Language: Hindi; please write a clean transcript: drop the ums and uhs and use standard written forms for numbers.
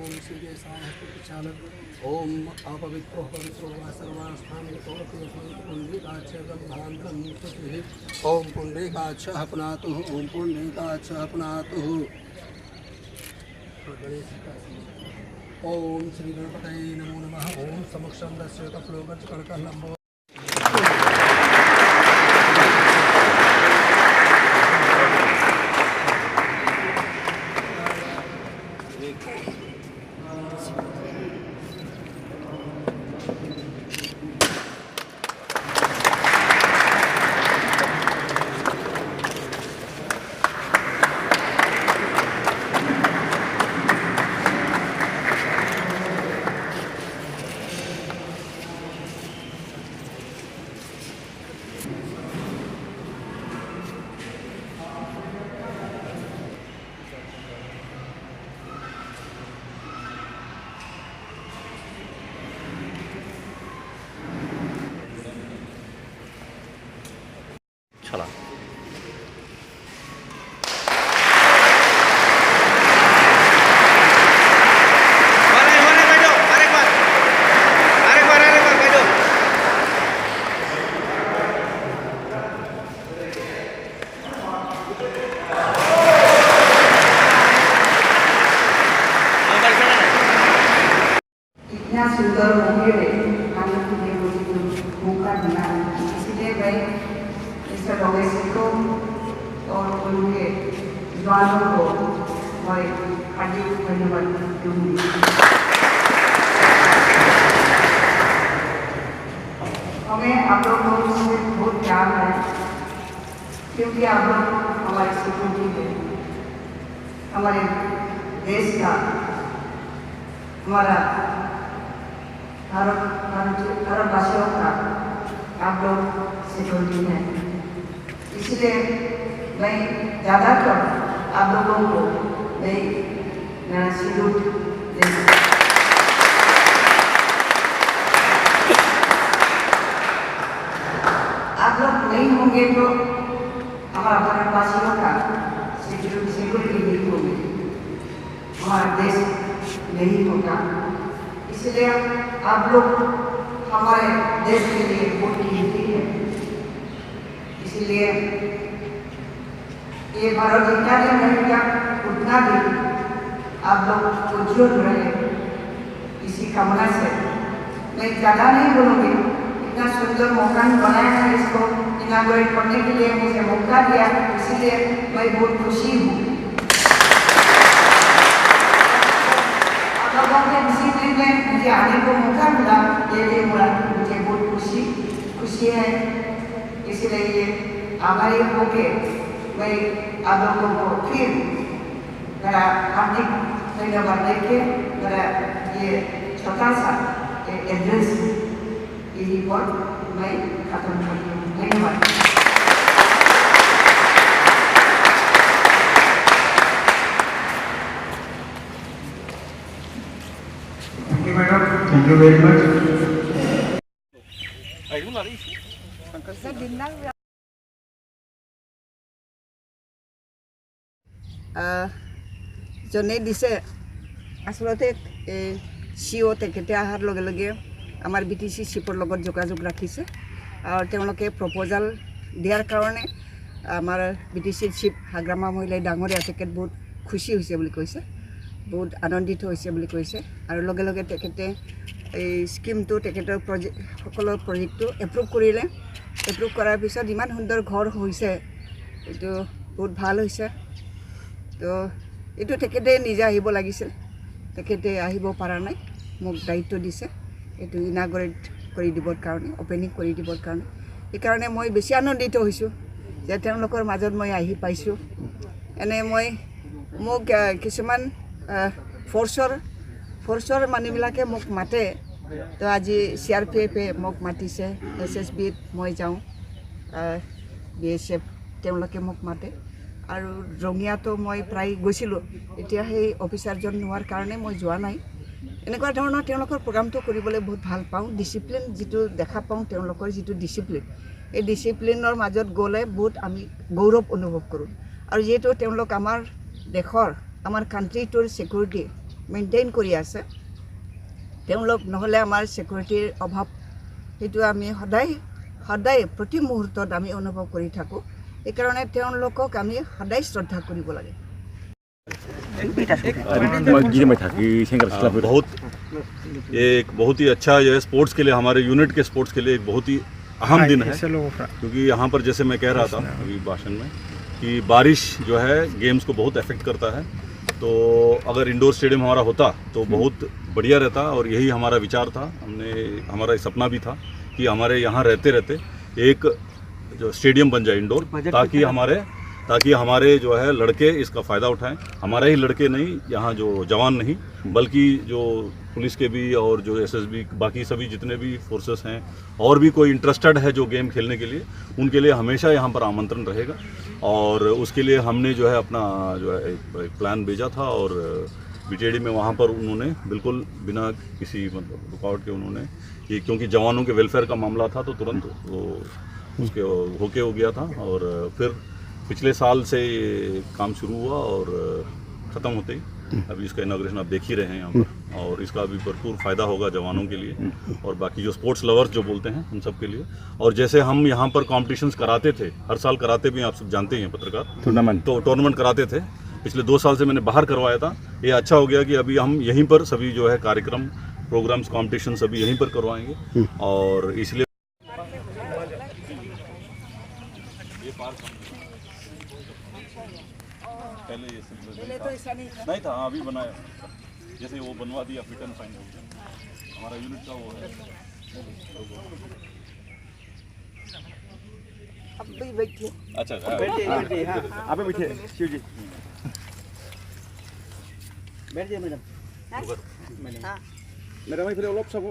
ओम श्री साहस्त्रचालक ओम अपवित्रो पवित्रो वा सर्वास्थानिकोऽपि पुण्डिकाच्छगन्धान्तं स्तुतिः ओम पुण्डिकाच्छः पुनातुः ओम पुण्डिकाच्छः पुनातुः ओम श्री गणपतये नमो नमः ओम समक्षं दस्य कफलोगच्छ कणकः लम्बो चला इतना सुंदर मौके में आने के लिए मुझे मौका दिया, इसलिए मैं मिस्टर ओवैसी को और उनके जवानों को मैं हार्दिक धन्यवाद दूंगी। हमें आप लोगों से बहुत प्यार है, क्योंकि आप लोग हमारी सिक्योरिटी है, हमारे देश का, हमारा भारतवासियों का आप लोग सिक्योरिटी है। इसलिए मैं ज़्यादातर आप लोगों को मैं मेरा सैल्यूट देती हूँ। आप लोग नहीं होंगे तो हमारा भारतवासियों का सिक्योरिटी नहीं होगी, हमारा देश नहीं होगा। इसलिए आप लोग हमारे देश के लिए बहुत कीमती है। इसलिए ये भारत जितना दिन रहेगा उतना भी आप लोग उज्ज्वल रहे, इसी कामना से मैं ज़्यादा नहीं बोलूँगी। इतना सुंदर मौका बनाया है, इसको इनागोरेट करने के लिए मुझे मौका दिया, इसलिए मैं बहुत खुशी हूँ। आप लोगों के डिसिप्लिन में मुझे आने को मौका मिला, ये भी मुझे बहुत खुशी है। इसलिए ये हमारे होके मैं आप लोगों को फिर मेरा हार्दिक धन्यवाद देके मेरा ये छोटा सा एड्रेस यही पर मैं खत्म करती हूँ। धन्यवाद। Thank you, madam. Thank you very much. জনে দিছে আসলতে সিও তেখেতে অহাৰ লগে লগে আমাৰ BTC চিপৰ লগত যোগাযোগ ৰাখিছে আৰু তেওঁলোকে প্ৰপ'জাল দিয়াৰ কাৰণে আমাৰ BTC চিপ হাগ্ৰামা মহিলাই ডাঙৰীয়া তেখেত বহুত খুশি হৈছে বুলি কৈছে, বহুত আনন্দিত হৈছে বুলি কৈছে। আৰু লগে লগে তেখেতে এই স্কিমটো তেখেতৰ সকলো প্ৰজেক্টটো এপ্ৰুভ কৰিলে। এপ্ৰুভ কৰাৰ পিছত ইমান সুন্দৰ ঘৰ হৈছে, এইটো বহুত ভাল হৈছে। তো এইটো তেখেতে নিজে আহিব লাগিছিল, তেখেতে আহিব পৰা নাই, মোক দায়িত্ব দিছে এইটো ইনাগৰেট কৰি দিবৰ কাৰণে, অপেনিং কৰি দিবৰ কাৰণে। সেইকাৰণে মই বেছি আনন্দিত হৈছোঁ যে তেওঁলোকৰ মাজত মই আহি পাইছোঁ। এনে মোক কিছুমান ফ'ৰ্চৰ মানুহবিলাকে মোক মাতে, তো আজি CRPFে মোক মাতিছে, SSBত মই যাওঁ, BSF তেওঁলোকে মোক মাতে। আৰু ৰঙিয়াতো মই প্ৰায় গৈছিলোঁ, এতিয়া সেই অফিচাৰজন নোহোৱাৰ কাৰণে মই যোৱা নাই। এনেকুৱা ধৰণৰ তেওঁলোকৰ প্ৰগ্ৰামটো কৰিবলৈ বহুত ভাল পাওঁ। ডিচিপ্লিন যিটো দেখা পাওঁ, তেওঁলোকৰ যিটো ডিচিপ্লিন, এই ডিচিপ্লিনৰ মাজত গ'লে বহুত আমি গৌৰৱ অনুভৱ কৰোঁ। আৰু যিহেতু তেওঁলোক আমাৰ দেশৰ, আমাৰ কাণ্ট্ৰিটোৰ ছিকিউৰিটি মেইনটেইন কৰি আছে তেওঁলোক নহ'লে আমাৰ ছিকিউৰিটিৰ অভাৱ সেইটো আমি সদায় প্ৰতি মুহূৰ্তত আমি অনুভৱ কৰি থাকোঁ এইকাৰণে তেওঁলোকক আমি সদায় শ্ৰদ্ধা কৰিব লাগে बहुत ही अच्छा जो है स्पोर्ट्स के लिए हमारे यूनिट के स्पोर्ट्स के लिए एक बहुत ही अहम दिन है क्योंकि यहाँ पर जैसे मैं कह रहा था अभी भाषण में कि बारिश जो है गेम्स को बहुत अफेक्ट करता है तो अगर इंडोर स्टेडियम हमारा होता तो बहुत बढ़िया रहता और यही हमारा विचार था हमारा सपना भी था कि हमारे यहाँ रहते रहते एक जो स्टेडियम बन जाए इंडोर ताकि हमारे जो है लड़के इसका फ़ायदा उठाएं हमारे ही लड़के नहीं यहाँ जो जवान नहीं बल्कि जो पुलिस के भी और जो एसएसबी बाकी सभी जितने भी फोर्सेस हैं और भी कोई इंटरेस्टेड है जो गेम खेलने के लिए उनके लिए हमेशा यहाँ पर आमंत्रण रहेगा और उसके लिए हमने जो है अपना जो है एक प्लान भेजा था और बीटीडी में वहाँ पर उन्होंने बिल्कुल बिना किसी मतलब रुकावट के उन्होंने ये क्योंकि जवानों के वेलफेयर का मामला था तो तुरंत वो उसके होके हो गया था और फिर पिछले साल से ये काम शुरू हुआ और ख़त्म होते ही अभी इसका इनॉग्रेशन आप देख ही रहे हैं यहाँ पर और इसका अभी भरपूर फ़ायदा होगा जवानों के लिए और बाकी जो स्पोर्ट्स लवर्स जो बोलते हैं उन सब के लिए और जैसे हम यहाँ पर कॉम्पिटिशन्स कराते थे हर साल कराते भी आप सब जानते हैं पत्रकार टूर्नामेंट कराते थे पिछले 2 साल से मैंने बाहर करवाया था ये अच्छा हो गया कि अभी हम यहीं पर सभी जो है कार्यक्रम प्रोग्राम्स कॉम्पिटिशन सभी यहीं पर करवाएंगे और इसलिए पहले ये नहीं था अभी बनाया जैसे वो बनवा दिया फिट एंड फाइन हो गया हमारा यूनिट का वो है अब भी बैठिए अच्छा आप बैठिए शिव जी बैठिए मैडम हाँ मैडम फिर सब